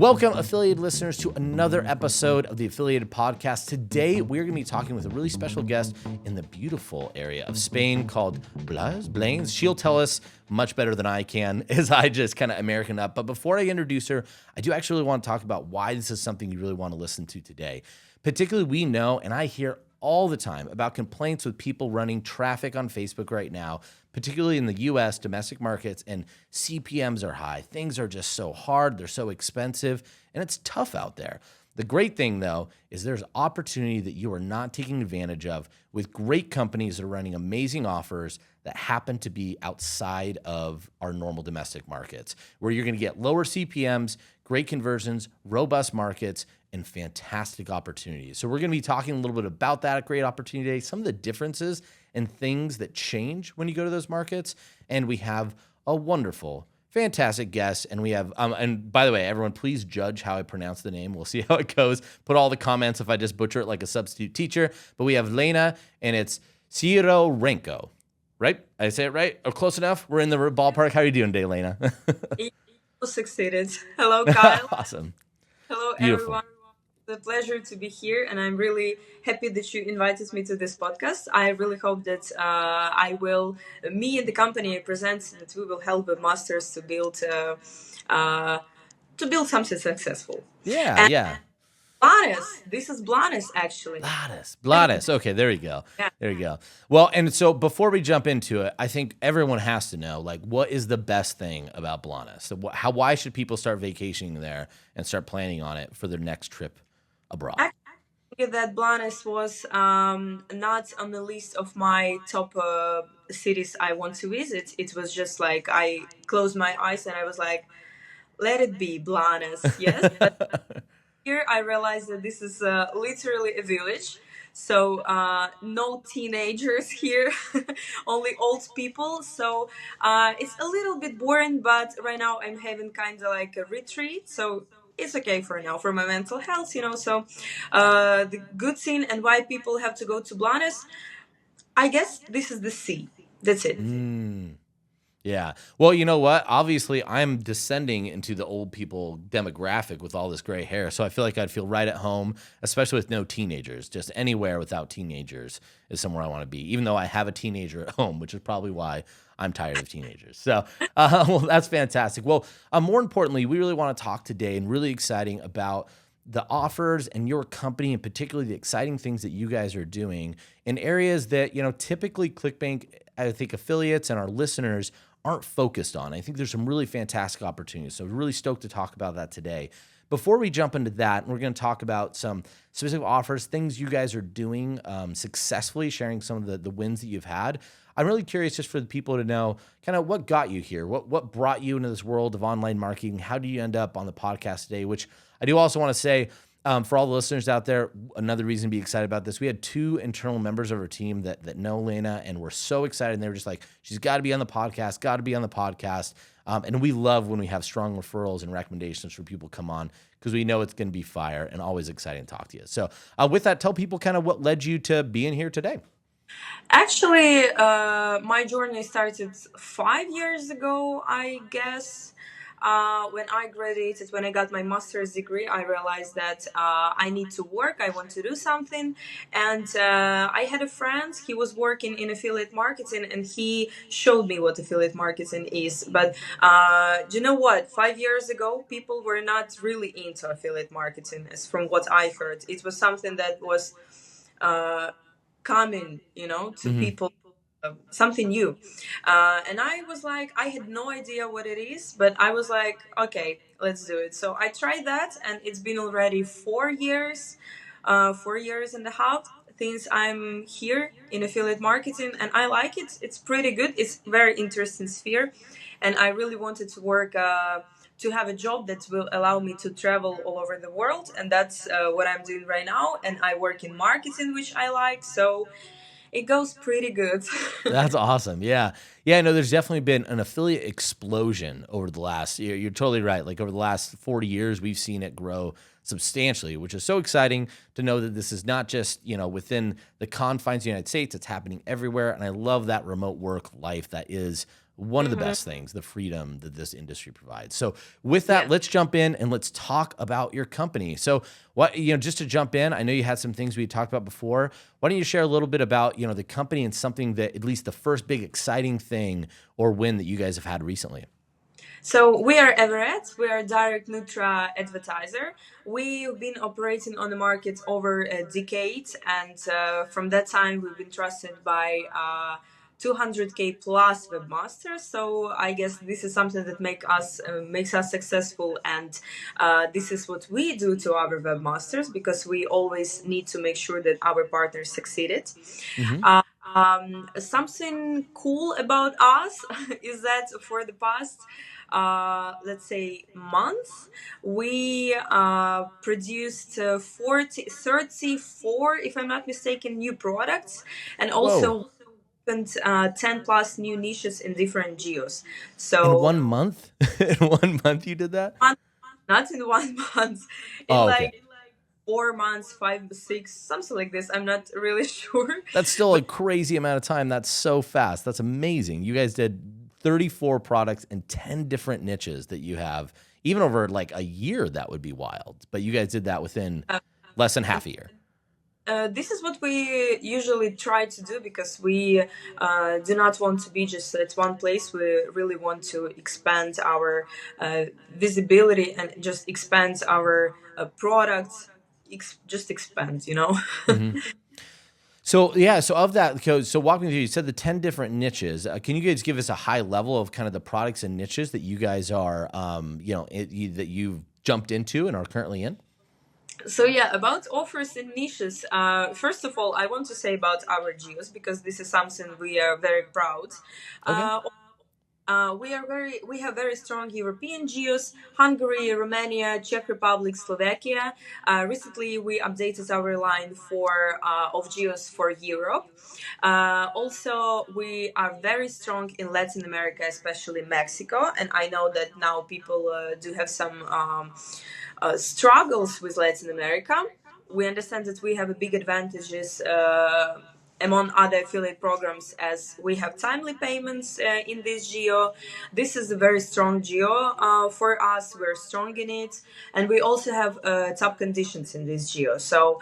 Welcome, affiliated listeners, to another episode of the Affiliated Podcast. Today, we're going to be talking with a really special guest in the beautiful area of Spain called Blanes. She'll tell us much better than I can, as I just kind of American up. But before I introduce her, I do actually want to talk about why this is something you really want to listen to today. Particularly, we know, and I hear all the time about complaints with people running traffic on Facebook right now, particularly in the US domestic markets, and CPMs are high. Things are just so hard, they're so expensive, and it's tough out there. The great thing, though, is there's opportunity that you are not taking advantage of with great companies that are running amazing offers that happen to be outside of our normal domestic markets, where you're going to get lower CPMs, great conversions, robust markets, and fantastic opportunities. So we're going to be talking a little bit about that great opportunity today, some of the differences and things that change when you go to those markets. And we have a wonderful, fantastic guest. And we have, and by the way, everyone, please judge how I pronounce the name. We'll see how it goes. Put all the comments if I just butcher it like a substitute teacher. But we have Lena, and it's Sydorenko, right? I say it right? Or close enough? We're in the ballpark. How are you doing today, Lena? You succeeded. Hello, Kyle. Awesome. Hello, Beautiful. everyone. It's a pleasure to be here, and I'm really happy that you invited me to this podcast. I really hope that me and the company I present, that we will help the masters to build something successful. Yeah, yeah. Blanes, this is Blanes, actually. Blanes. Okay, there you go. Yeah. There you go. Well, and so before we jump into it, I think everyone has to know, like, what is the best thing about Blanes? So why should people start vacationing there and start planning on it for their next trip abroad? I think that Blanes was not on the list of my top cities I want to visit. It was just like I closed my eyes and I was like, let it be Blanes, yes. But here I realized that this is literally a village. So no teenagers here, only old people. So it's a little bit boring, but right now I'm having kind of like a retreat. So it's okay for now, for my mental health, So the good thing and why people have to go to Blanes, I guess this is the sea. That's it. Yeah. Well, you know what? Obviously, I'm descending into the old people demographic with all this gray hair. So I feel like I'd feel right at home, especially with no teenagers. Just anywhere without teenagers is somewhere I want to be, even though I have a teenager at home, which is probably why I'm tired of teenagers. So, well, that's fantastic. Well, more importantly, we really want to talk today and really exciting about the offers and your company, and particularly the exciting things that you guys are doing in areas that, typically ClickBank, I think affiliates and our listeners aren't focused on. I think there's some really fantastic opportunities. So really stoked to talk about that today. Before we jump into that, we're going to talk about some specific offers, things you guys are doing successfully, sharing some of the wins that you've had. I'm really curious just for the people to know kind of what got you here, what brought you into this world of online marketing. How do you end up on the podcast today? Which I do also want to say, for all the listeners out there, another reason to be excited about this, we had 2 internal members of our team that know Lena, and we're so excited. And they were just like, she's got to be on the podcast, and we love when we have strong referrals and recommendations for people to come on, because we know it's going to be fire and always exciting to talk to you. So with that, tell people kind of what led you to being here today. Actually, my journey started 5 years ago, I guess. When I graduated, when I got my master's degree, I realized that I need to work. I want to do something. And I had a friend, he was working in affiliate marketing, and he showed me what affiliate marketing is. But do you know what? 5 years ago, people were not really into affiliate marketing, as from what I heard. It was something that was common, to people. Something new, and I was like, I had no idea what it is, but I was like, okay, let's do it. So I tried that, and it's been already 4 years, 4 years and a half since I'm here in affiliate marketing, and I like it. It's pretty good. It's very interesting sphere, and I really wanted to work to have a job that will allow me to travel all over the world, and that's what I'm doing right now. And I work in marketing, which I like, so it goes pretty good. That's awesome. Yeah. Yeah, no, there's definitely been an affiliate explosion over the last year. You're totally right. Like over the last 40 years, we've seen it grow substantially, which is so exciting to know that this is not just, within the confines of the United States, it's happening everywhere. And I love that remote work life that is one of the Hmm. best things, the freedom that this industry provides. So with that, Yeah. let's jump in and let's talk about your company. So what, just to jump in, I know you had some things we talked about before. Why don't you share a little bit about, the company and something that, at least the first big exciting thing or win that you guys have had recently? So we are Everad. We are a direct Nutra advertiser. We've been operating on the market over a decade, and from that time, we've been trusted by 200K plus webmasters. So I guess this is something that makes us successful, and this is what we do to our webmasters because we always need to make sure that our partners succeeded. Mm-hmm. Something cool about us is that for the past, let's say, month, we produced 34, if I'm not mistaken, new products, and Whoa. also 10 plus new niches in different geos. In So, 1 month? In 1 month you did that? not in 1 month, in Oh, okay. like 4 months, 5, 6, something like this. I'm not really sure. That's still a crazy amount of time. That's so fast. That's amazing. You guys did 34 products and 10 different niches that you have. Even over like a year, that would be wild. But you guys did that within Uh, less than half a year. this is what we usually try to do because we do not want to be just at one place. We really want to expand our visibility and just expand our products. Just expand, you know. Hmm. So yeah, so of that, so walk me through. You said the 10 different niches. Can you guys give us a high level of kind of the products and niches that you guys are, that you've jumped into and are currently in? So yeah, about offers and niches. First of all, I want to say about our geos because this is something we are very proud. Okay. Uh, we have very strong European geos: Hungary, Romania, Czech Republic, Slovakia. Recently, we updated our line for of geos for Europe. Also, we are very strong in Latin America, especially Mexico. And I know that now people do have some struggles with Latin America. We understand that we have a big advantages among other affiliate programs as we have timely payments in this geo. This is a very strong geo for us. We're strong in it, and we also have top conditions in this geo. So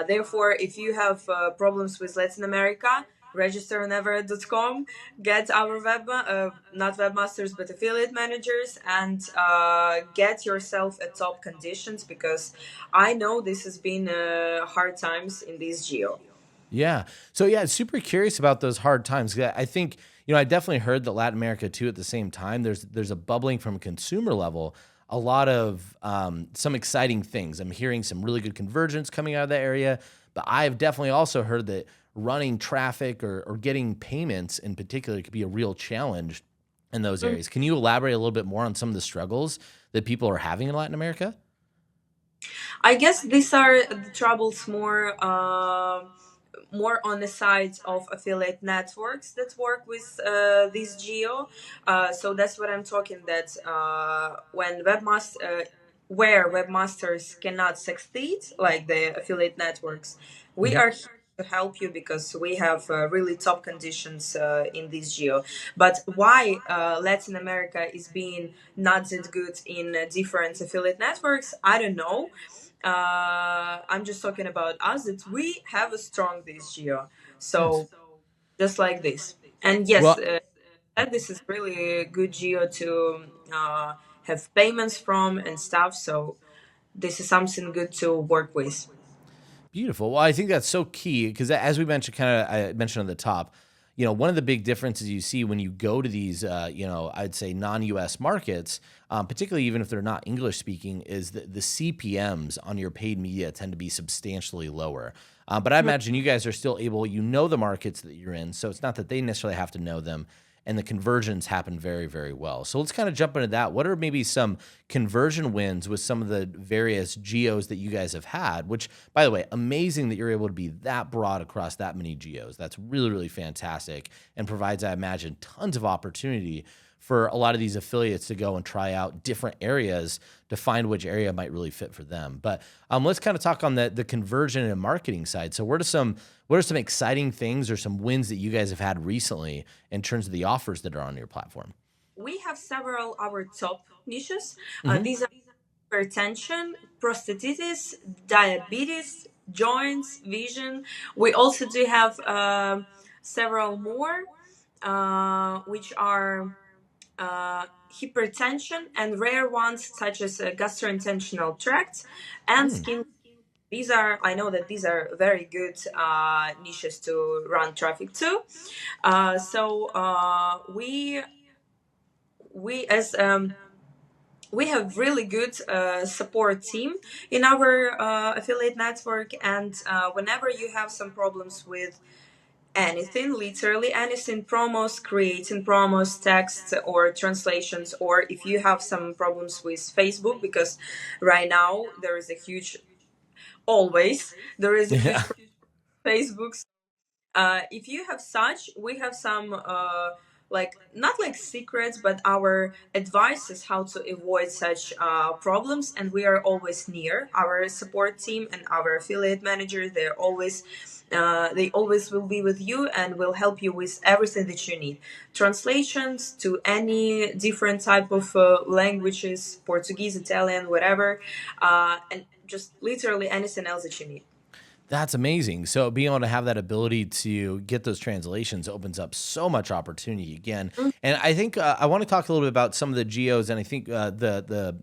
therefore, if you have problems with Latin America, register on everad.com, get our not webmasters but affiliate managers, and get yourself at top conditions because I know this has been hard times in this geo. Yeah. So yeah, super curious about those hard times. 'Cause I think, I definitely heard that Latin America too at the same time. There's a bubbling from a consumer level, a lot of some exciting things. I'm hearing some really good convergence coming out of that area, but I've definitely also heard that running traffic or getting payments in particular could be a real challenge in those Mm. areas. Can you elaborate a little bit more on some of the struggles that people are having in Latin America? I guess these are the troubles more on the side of affiliate networks that work with this geo. So that's what I'm talking. That where webmasters cannot succeed, like the affiliate networks, we Hmm. are here to help you because we have really top conditions in this geo. But why Latin America is being not that good in different affiliate networks, I don't know. I'm just talking about us that we have a strong this geo. Nice. So just like this. And yes, Well, this is really a good geo to have payments from and stuff. So this is something good to work with. beautiful. Well, I think that's so key because as we mentioned, I mentioned on the top, one of the big differences you see when you go to these, I'd say non-U.S. markets, particularly even if they're not English speaking, is that the CPMS on your paid media tend to be substantially lower. But I imagine you guys are still able, the markets that you're in, so it's not that they necessarily have to know them, and the conversions happen very, very well. So let's kind of jump into that. What are maybe some conversion wins with some of the various geos that you guys have had? Which, by the way, amazing that you're able to be that broad across that many geos. That's really, really fantastic and provides, I imagine, tons of opportunity for a lot of these affiliates to go and try out different areas to find which area might really fit for them. But let's kind of talk on the conversion and marketing side. So what are some exciting things or some wins that you guys have had recently in terms of the offers that are on your platform? We have several our top niches. Hmm. These are hypertension, prostatitis, diabetes, joints, vision. We also do have several more, which are hypertension and rare ones such as gastrointestinal tract and skin. These are, I know that these are very good niches to run traffic to. We as we have really good support team in our affiliate network, and whenever you have some problems with anything, literally anything, promos, creating promos, text or translations, or if you have some problems with Facebook, because right now there is a huge, always there is a Yeah. huge Facebook. If you have such, we have some like not like secrets, but our advices how to avoid such problems, and we are always near our support team and our affiliate manager. They always will be with you and will help you with everything that you need. Translations to any different type of languages, Portuguese, Italian, whatever, and just literally anything else that you need. That's amazing. So being able to have that ability to get those translations opens up so much opportunity again. And I think I want to talk a little bit about some of the geos, and I think the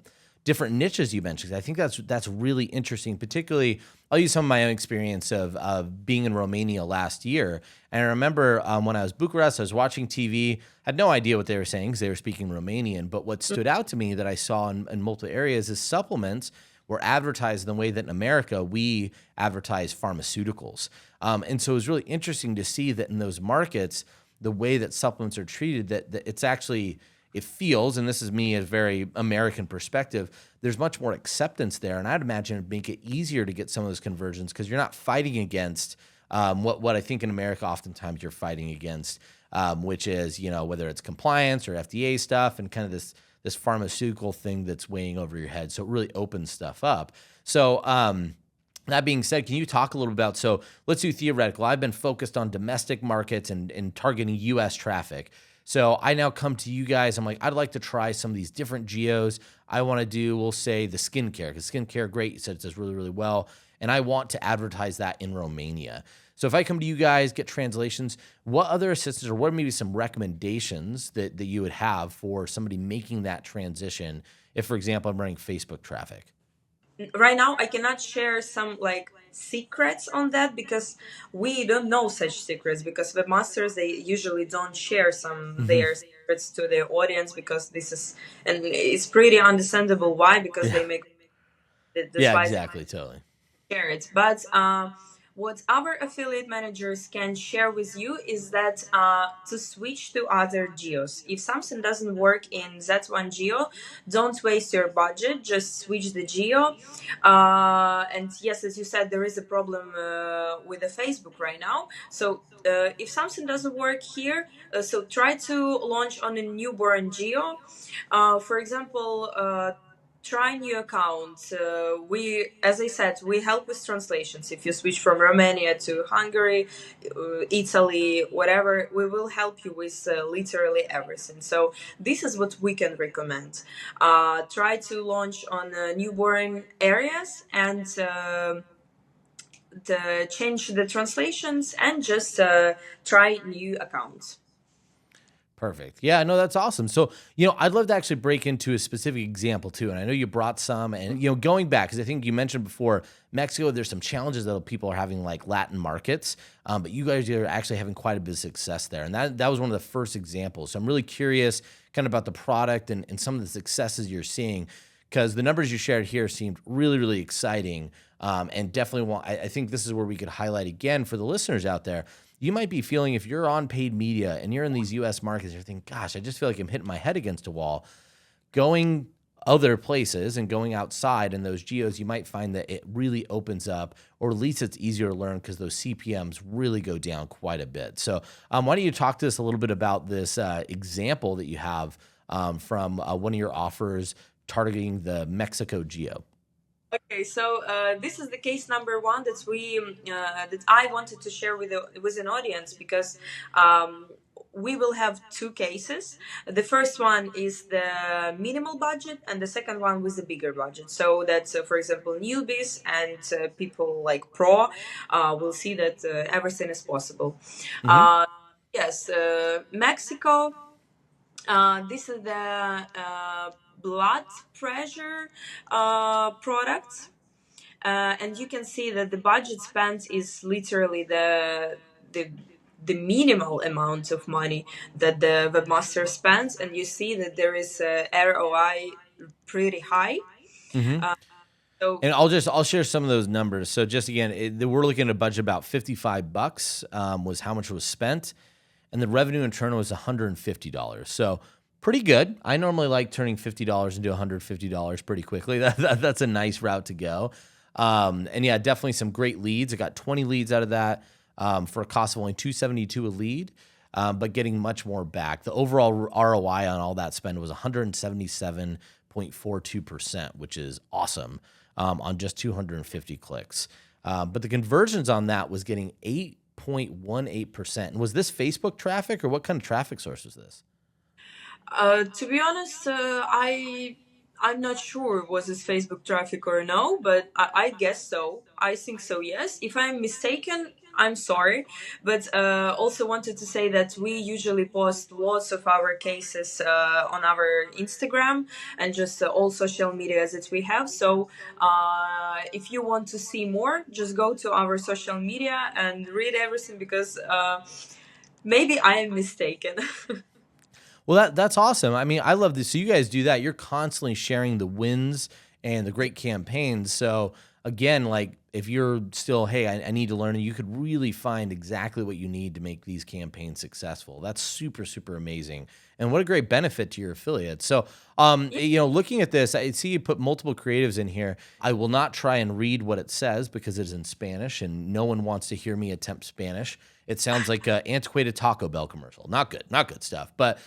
different niches you mentioned. I think that's really interesting. Particularly, I'll use some of my own experience of being in Romania last year. And I remember when I was Bucharest, I was watching TV. Had no idea what they were saying because they were speaking Romanian. But what stood out to me that I saw in multiple areas is supplements were advertised in the way that in America we advertise pharmaceuticals. And so it was really interesting to see that in those markets, the way that supplements are treated, that it's actually, it feels, and this is me as a very American perspective, there's much more acceptance there. And I'd imagine it'd make it easier to get some of those conversions because you're not fighting against what I think in America oftentimes you're fighting against, which is, whether it's compliance or FDA stuff and kind of this pharmaceutical thing that's weighing over your head. So it really opens stuff up. So that being said, can you talk a little about, so let's do theoretical. I've been focused on domestic markets and targeting US traffic. So I now come to you guys. I'm like, I'd like to try some of these different geos. I want to do, we'll say the skincare, because skincare, great, you said it does really, really well. And I want to advertise that in Romania. So if I come to you guys, get translations, what other assistance or what are maybe some recommendations that you would have for somebody making that transition if, for example, I'm running Facebook traffic? Right now, I cannot share some like secrets on that because we don't know such secrets, because webmasters, they usually don't share some Hmm. their secrets to their audience, because this is, and it's pretty understandable why, because Yeah. they make that's Yeah, why exactly. Totally. share it. But what our affiliate managers can share with you is that to switch to other geos. If something doesn't work in that one geo, don't waste your budget. Just switch the geo. And yes, as you said, there is a problem with the Facebook right now. So if something doesn't work here, so try to launch on a newborn geo. For example, try new accounts. We, as I said, we help with translations. If you switch from Romania to Hungary, Italy, whatever, we will help you with literally everything. So this is what we can recommend. Try to launch on newborn areas and change the translations, and just try new accounts. Perfect. Yeah, no, that's awesome. So, I'd love to actually break into a specific example too. And I know you brought some, and, going back, because I think you mentioned before, Mexico, there's some challenges that people are having, like Latin markets, but you guys are actually having quite a bit of success there. And that was one of the first examples. So I'm really curious kind of about the product and some of the successes you're seeing, because the numbers you shared here seemed really, really exciting. And definitely I think this is where we could highlight again for the listeners out there. You might be feeling, if you're on paid media and you're in these US markets, you're thinking, gosh, I just feel like I'm hitting my head against a wall. Going other places and going outside in those geos, you might find that it really opens up, or at least it's easier to learn because those CPMs really go down quite a bit. So why don't you talk to us a little bit about this example that you have from one of your offers targeting the Mexico geo? Okay, so this is the case number one that I wanted to share with an audience, because we will have two cases. The first one is the minimal budget, and the second one with the bigger budget. So that's, for example, newbies and people like pro will see that everything is possible. Mm-hmm. Yes, Mexico. This is the blood pressure product, and you can see that the budget spent is literally the the minimal amount of money that the webmaster spends, and you see that there is a ROI pretty high. Mm-hmm. Uh, so And I'll share some of those numbers. So just again, we're looking at a budget about $55 was how much was spent, and the revenue in turn was $150. So pretty good. I normally like turning $50 into $150 pretty quickly. That's a nice route to go. And yeah, definitely some great leads. I got 20 leads out of that for a cost of only $272 a lead, but getting much more back. The overall ROI on all that spend was 177.42%, which is awesome on just 250 clicks. But the conversions on that was getting 8.18%. And was this Facebook traffic, or what kind of traffic source was this? To be honest, I'm not sure was this Facebook traffic or no, but I guess so. I think so. Yes. If I'm mistaken, I'm sorry, but also wanted to say that we usually post lots of our cases on our Instagram and just all social media that we have. So if you want to see more, just go to our social media and read everything, because maybe I am mistaken. Well, that's awesome. I mean, I love this. So you guys do that. You're constantly sharing the wins and the great campaigns. So again, like if you're still, hey, I need to learn, you could really find exactly what you need to make these campaigns successful. That's super, super amazing. And what a great benefit to your affiliates. So, looking at this, I see you put multiple creatives in here. I will not try and read what it says because it's in Spanish, and no one wants to hear me attempt Spanish. It sounds like an antiquated Taco Bell commercial. Not good stuff. But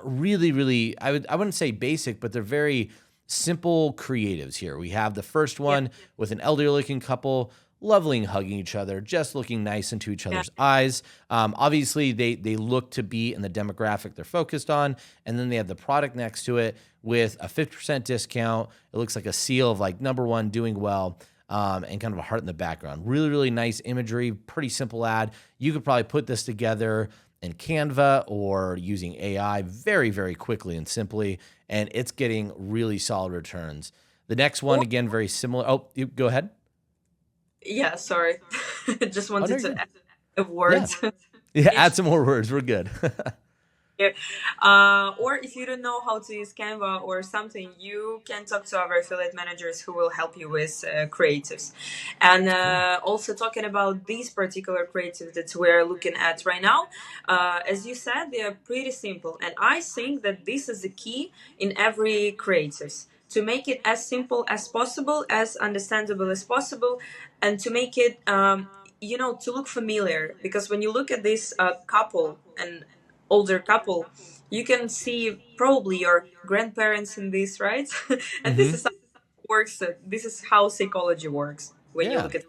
really, really, I wouldn't say basic, but they're very simple creatives here. We have the first one with an elderly-looking couple, lovely and hugging each other, just looking nice into each other's eyes. Obviously, they look to be in the demographic they're focused on, and then they have the product next to it with a 50% discount. It looks like a seal of like number one, doing well, and kind of a heart in the background. Really, really nice imagery, pretty simple ad. You could probably put this together in Canva or using AI very, very quickly and simply, and it's getting really solid returns. The next one, again, very similar. Oh, you go ahead. Yeah, sorry. Just Oh, no, wanted you're to good. add a word. Yeah. Yeah, add some more words. We're good. Yeah. Or if you don't know how to use Canva or something, you can talk to our affiliate managers who will help you with creatives. And Cool. also talking about these particular creatives that we're looking at right now, as you said, they are pretty simple. And I think that this is the key in every creatives, to make it as simple as possible, as understandable as possible, and to make it, to look familiar. Because when you look at this couple and older couple, you can see probably your grandparents in this, right? And this Mm-hmm. is how it works. This is how psychology works when you Yeah. look at.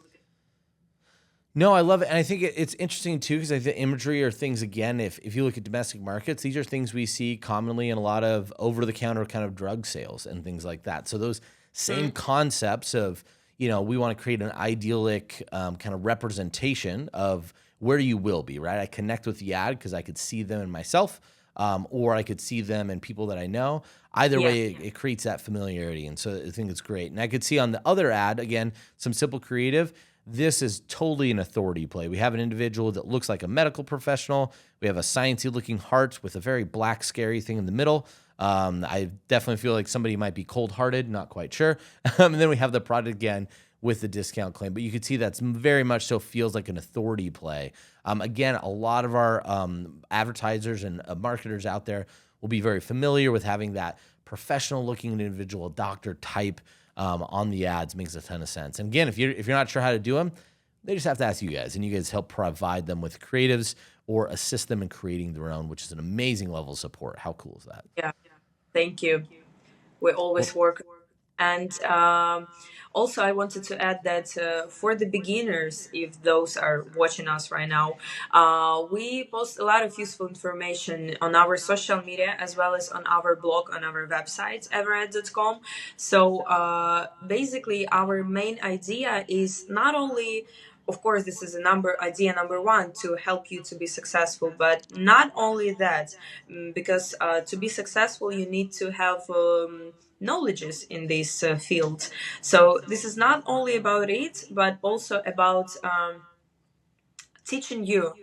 No, I love it. And I think it's interesting too, because I think imagery are things, again, if you look at domestic markets, these are things we see commonly in a lot of over-the-counter kind of drug sales and things like that. So those same concepts of, we want to create an idyllic kind of representation of where you will be, right? I connect with the ad because I could see them in myself, or I could see them in people that I know. Either Yeah. way, it creates that familiarity. And so I think it's great. And I could see on the other ad, again, some simple creative. This is totally an authority play. We have an individual that looks like a medical professional. We have a sciencey looking heart with a very black, scary thing in the middle. I definitely feel like somebody might be cold-hearted, not quite sure. And then we have the product again with the discount claim. But you can see that's very much so feels like an authority play. Again, a lot of our advertisers and marketers out there will be very familiar with having that professional looking individual, doctor type on the ads makes a ton of sense. And again, if you're not sure how to do them, they just have to ask you guys, and you guys help provide them with creatives or assist them in creating their own, which is an amazing level of support. How cool is that? Yeah, thank you. We Well, always work. And also, I wanted to add that for the beginners, if those are watching us right now, we post a lot of useful information on our social media as well as on our blog, on our website, everad.com. So basically, our main idea is not only, of course, this is idea number one, to help you to be successful, but not only that, because to be successful, you need to have knowledges in this field. So this is not only about it, but also about teaching you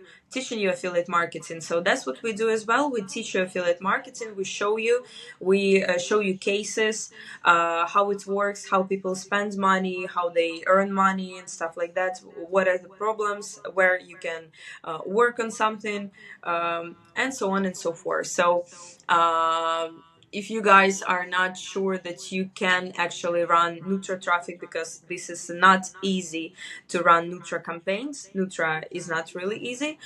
affiliate marketing. So that's what we do as well. We teach you affiliate marketing. We show you cases, how it works, how people spend money, how they earn money, and stuff like that. What are the problems, where you can work on something, and so on and so forth. So if you guys are not sure that you can actually run Nutra traffic, because this is not easy to run Nutra campaigns. Nutra is not really easy.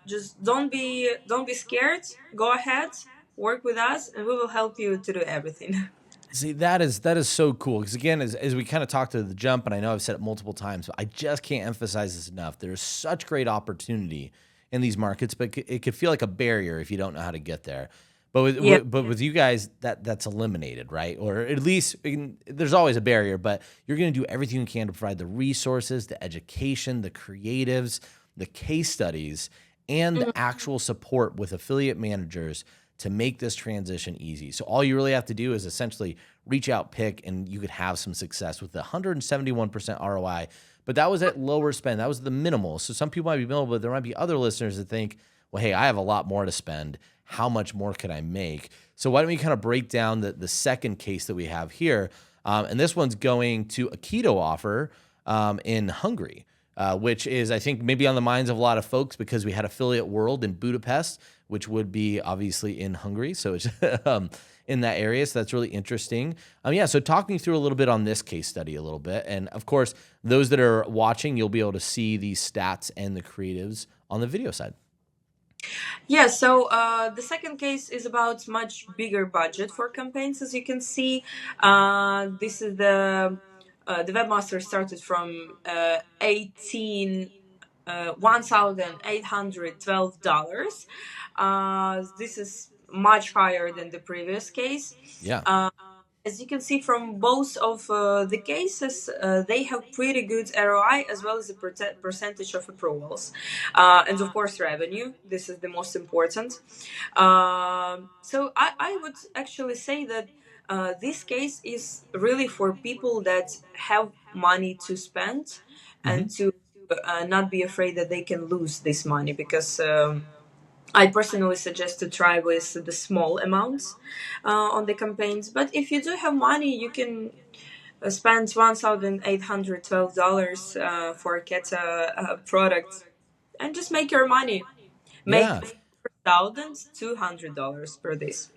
Just don't be scared. Go ahead, work with us, and we will help you to do everything. see, that is so cool, because again, as we kind of talked to the jump, and I know I've said it multiple times, but I just can't emphasize this enough. There's such great opportunity in these markets, but it could feel like a barrier if you don't know how to get there. But Yeah. with you guys, that's eliminated, right? Or at least there's always a barrier, but you're going to do everything you can to provide the resources, the education, the creatives, the case studies, and the actual support with affiliate managers to make this transition easy. So all you really have to do is essentially reach out, pick, and you could have some success with the 171% ROI. But that was at lower spend. That was the minimal. So some people might be minimal, but there might be other listeners that think, well, hey, I have a lot more to spend. How much more could I make? So why don't we kind of break down the second case that we have here? And this one's going to a keto offer in Hungary, which is, I think, maybe on the minds of a lot of folks, because we had Affiliate World in Budapest, which would be obviously in Hungary. So it's in that area. So that's really interesting. Yeah, so talk me through a little bit on this case study a little bit. And of course, those that are watching, you'll be able to see these stats and the creatives on the video side. Yeah, so the second case is about much bigger budget for campaigns. As you can see, this is the webmaster started from 1,812 dollars. This is much higher than the previous case. Yeah. As you can see from both of the cases, they have pretty good ROI, as well as the percentage of approvals, and of course revenue. This is the most important. So I would actually say that this case is really for people that have money to spend, and to not be afraid that they can lose this money, because I personally suggest to try with the small amounts on the campaigns. But if you do have money, you can spend $1,812 for a Keta product, and just make your money. Make Yeah. $4,200 per this.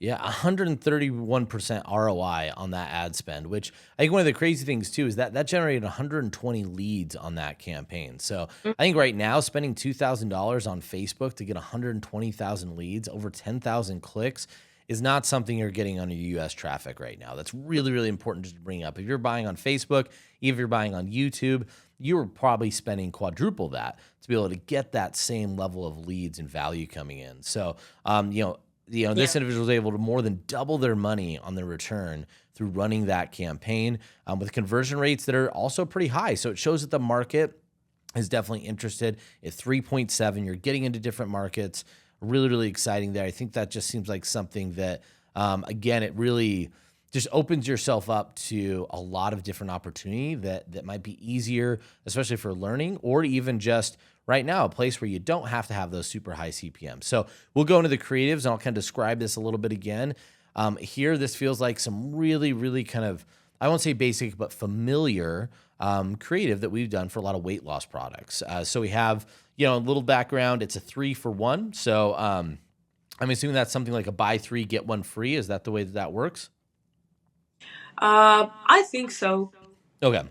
Yeah, 131% ROI on that ad spend, which I think one of the crazy things too is that generated 120 leads on that campaign. So I think right now spending $2,000 on Facebook to get 120,000 leads, over 10,000 clicks, is not something you're getting on your US traffic right now. That's really, really important to bring up. If you're buying on Facebook, even if you're buying on YouTube, you're probably spending quadruple that to be able to get that same level of leads and value coming in. So, this individual was able to more than double their money on their return through running that campaign with conversion rates that are also pretty high. So it shows that the market is definitely interested. At 3.7, you're getting into different markets. Really, really exciting there. I think that just seems like something that, again, it really just opens yourself up to a lot of different opportunity that might be easier, especially for learning, or even just right now, a place where you don't have to have those super high CPMs. So we'll go into the creatives, and I'll kind of describe this a little bit again. Here, this feels like some really, really kind of, I won't say basic, but familiar creative that we've done for a lot of weight loss products. So we have, a little background. It's a 3-for-1. So I'm assuming that's something like a buy three, get one free. Is that the way that that works? I think so. Okay.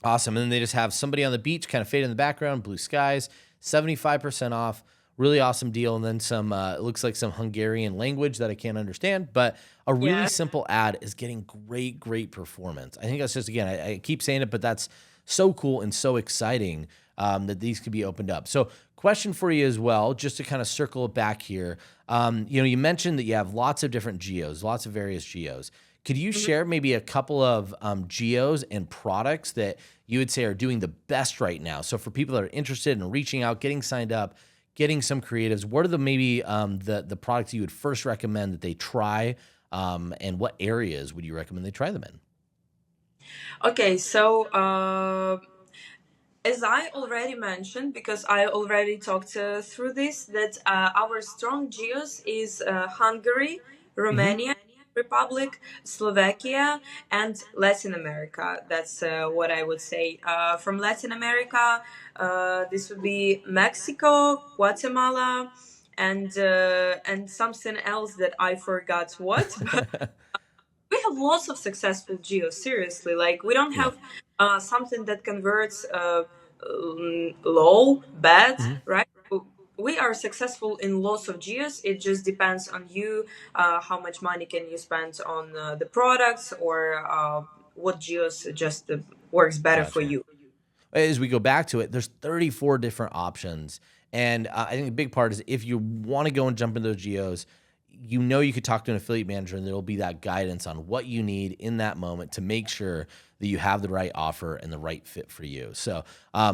Awesome. And then they just have somebody on the beach kind of fade in the background, blue skies, 75% off. Really awesome deal. And then some, it looks like some Hungarian language that I can't understand, but a really Yeah. simple ad is getting great, great performance. I think that's just, again, I keep saying it, but that's so cool and so exciting that these could be opened up. So, question for you as well, just to kind of circle it back here. You mentioned that you have lots of different geos, lots of various geos. Could you Mhm. share maybe a couple of geos and products that you would say are doing the best right now? So for people that are interested in reaching out, getting signed up, getting some creatives, what are the maybe the products you would first recommend that they try, and what areas would you recommend they try them in? Okay, so as I already mentioned, because I already talked through this, that our strong geos is Hungary, Hmm. Romania, Republic, Slovakia, and Latin America. That's what I would say. From Latin America, this would be Mexico, Guatemala, and something else that I forgot what. We have lots of successful geos, seriously. Like, we don't Yeah. have something that converts low bad, Hmm. right? We are successful in lots of geos. It just depends on you, how much money can you spend on the products, or what geos just works better for Gotcha. you. As we go back to it, there's 34 different options. And I think the big part is if you want to go and jump into those geos, you could talk to an affiliate manager and there'll be that guidance on what you need in that moment to make sure that you have the right offer and the right fit for you. So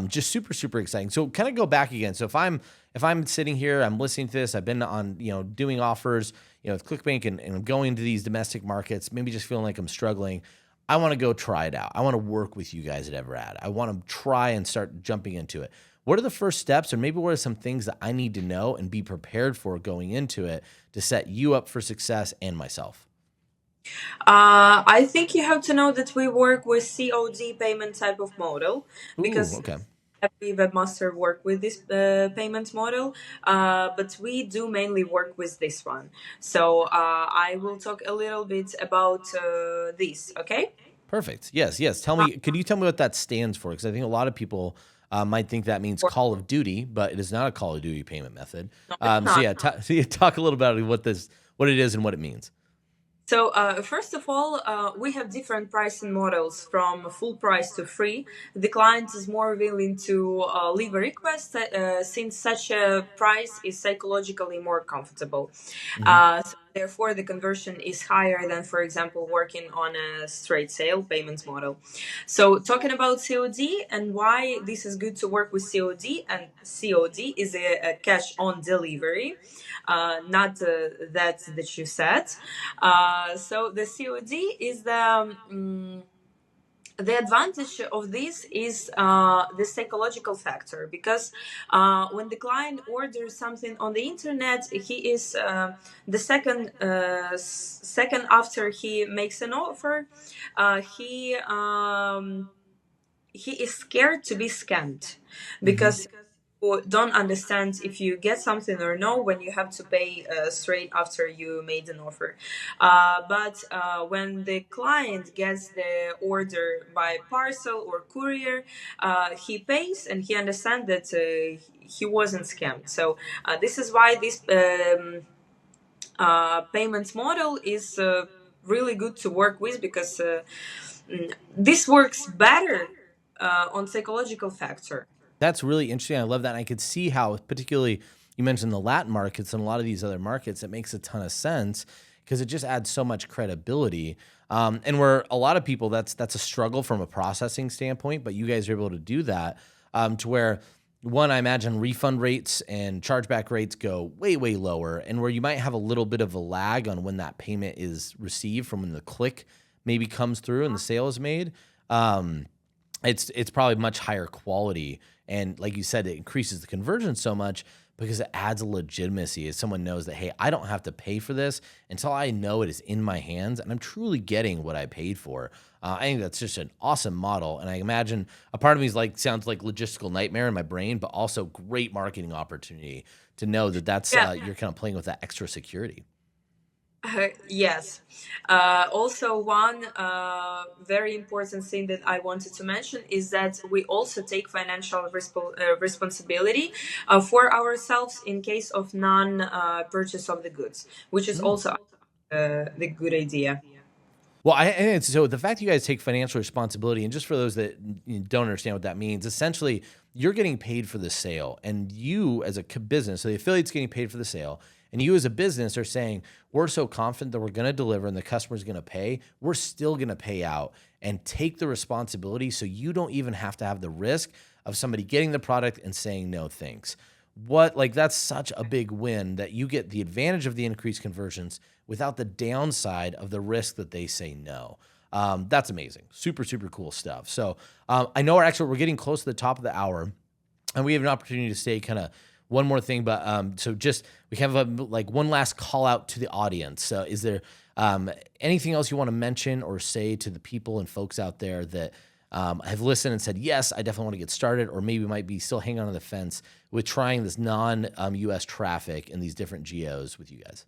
just super, super exciting. So kind of go back again. So if I'm sitting here, I'm listening to this, I've been on, doing offers, with ClickBank and I'm going to these domestic markets, maybe just feeling like I'm struggling. I want to go try it out. I want to work with you guys at Everad. I want to try and start jumping into it. What are the first steps, or maybe what are some things that I need to know and be prepared for going into it to set you up for success and myself? I think you have to know that we work with COD payment type of model, Ooh, because okay. every webmaster work with this payment model, but we do mainly work with this one. So I will talk a little bit about this. Okay. Perfect. Yes, yes. Could you tell me what that stands for? Because I think a lot of people might think that means Or- Call of Duty, but it is not a Call of Duty payment method. no, it's So not. yeah, so you talk a little about what it is and what it means. So, first of all, we have different pricing models from full price to free. The client is more willing to leave a request, since such a price is psychologically more comfortable. Hmm. So therefore, the conversion is higher than, for example, working on a straight sale payments model. So, talking about COD and why this is good to work with COD, and COD is a cash on delivery, not that you said. So the COD is the advantage of this is the psychological factor, because when the client orders something on the internet, he is the second after he makes an offer, he is scared to be scammed, Hmm. because who don't understand if you get something or no when you have to pay straight after you made an offer. But when the client gets the order by parcel or courier, he pays and he understands that he wasn't scammed. So this is why this payments model is really good to work with, because this works better on psychological factor. That's really interesting. I love that. And I could see how, particularly, you mentioned the Latin markets and a lot of these other markets, it makes a ton of sense because it just adds so much credibility. And where a lot of people, that's a struggle from a processing standpoint, but you guys are able to do that to where one, I imagine refund rates and chargeback rates go way, way lower, and where you might have a little bit of a lag on when that payment is received from when the click maybe comes through and the sale is made. Um, it's probably much higher quality, and like you said, it increases the conversion so much. because it adds a legitimacy as someone knows that, hey, I don't have to pay for this until I know it is in my hands and I'm truly getting what I paid for. I think that's just an awesome model. And I imagine a part of me is like, sounds like logistical nightmare in my brain, but also great marketing opportunity to know that that's, Yeah. you're kind of playing with that extra security. Yes. Also, one very important thing that I wanted to mention is that we also take financial responsibility for ourselves in case of non-purchase of the goods, which is also the good idea. Well, and it's, so the fact that you guys take financial responsibility, and just for those that don't understand what that means, essentially you're getting paid for the sale, and you as a business, so the affiliate's getting paid for the sale, and you as a business are saying, we're so confident that we're going to deliver and the customer's going to pay, we're still going to pay out and take the responsibility, so you don't even have to have the risk of somebody getting the product and saying no thanks. Like, that's such a big win that you get the advantage of the increased conversions without the downside of the risk that they say no. That's amazing. Super, super cool stuff. So I know we're getting close to the top of the hour, and we have an opportunity to say kind of one more thing, but so just, we have like one last call out to the audience. So is there anything else you want to mention or say to the people and folks out there that have listened and said, yes, I definitely want to get started, or maybe might be still hanging on the fence with trying this non-US traffic in these different geos with you guys?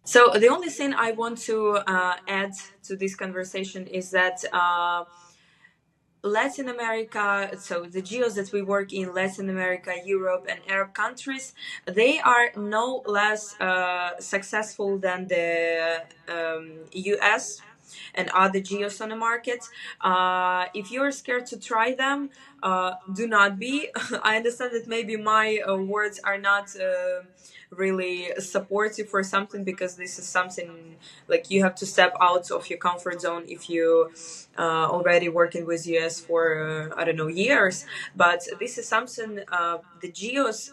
So the only thing I want to add to this conversation is that Latin America, so the geos that we work in Latin America, Europe, and Arab countries, they are no less successful than the US and other geos on the market. If you're scared to try them, do not be. I understand that maybe my words are not really supportive for something, because this is something like you have to step out of your comfort zone if you already working with US for I don't know, years. But this is something the geos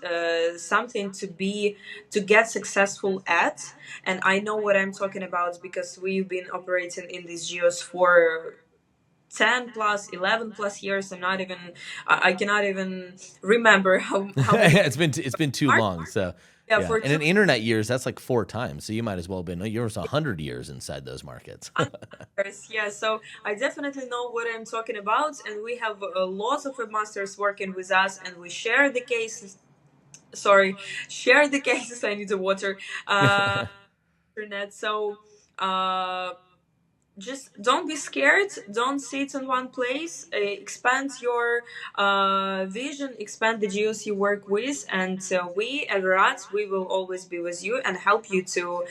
something to get successful at, and I know what I'm talking about because we've been operating in these geos for 10 plus 11 plus years. I'm not even I cannot even remember how many. It's been too long. So Yeah, yeah, for and in internet years, that's like 4 times. So you might as well have been yours 100 years inside those markets. years. Yeah, so I definitely know what I'm talking about, and we have lots of webmasters working with us, and we share the cases. Sorry, share the cases. I need the water. Internet. So just don't be scared. Don't sit in one place. Expand your vision. Expand the geos you work with, and we at Everad, we will always be with you and help you to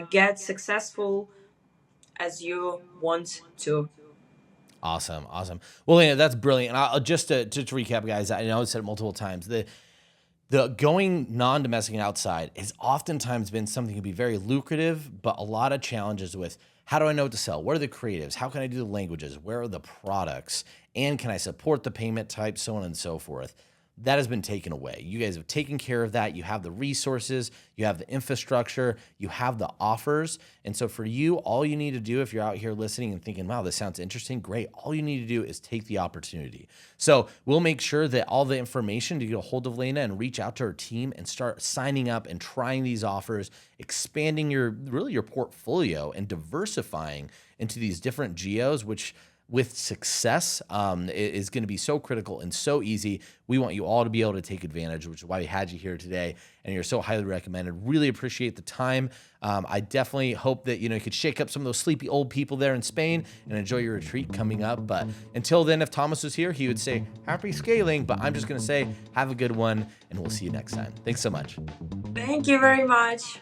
get successful as you want to. Awesome, awesome. Well, Lena, that's brilliant. And I'll just to recap, guys. I know I said it multiple times. The going non-domestic and outside has oftentimes been something that can be very lucrative, but a lot of challenges with, how do I know what to sell? What are the creatives? How can I do the languages? Where are the products? And can I support the payment type? So on and so forth. That has been taken away. You guys have taken care of that. You have the resources, you have the infrastructure, you have the offers. And so for you, all you need to do, if you're out here listening and thinking, wow, this sounds interesting, great. All you need to do is take the opportunity. So we'll make sure that all the information to get a hold of Lena and reach out to her team and start signing up and trying these offers, expanding your portfolio and diversifying into these different geos, which with success is going to be so critical and so easy. We want you all to be able to take advantage, which is why we had you here today, and you're so highly recommended. Really appreciate the time. I definitely hope that you could shake up some of those sleepy old people there in Spain and enjoy your retreat coming up. But until then, if Thomas was here, he would say happy scaling, but I'm just going to say have a good one, and we'll see you next time. Thanks so much. Thank you very much.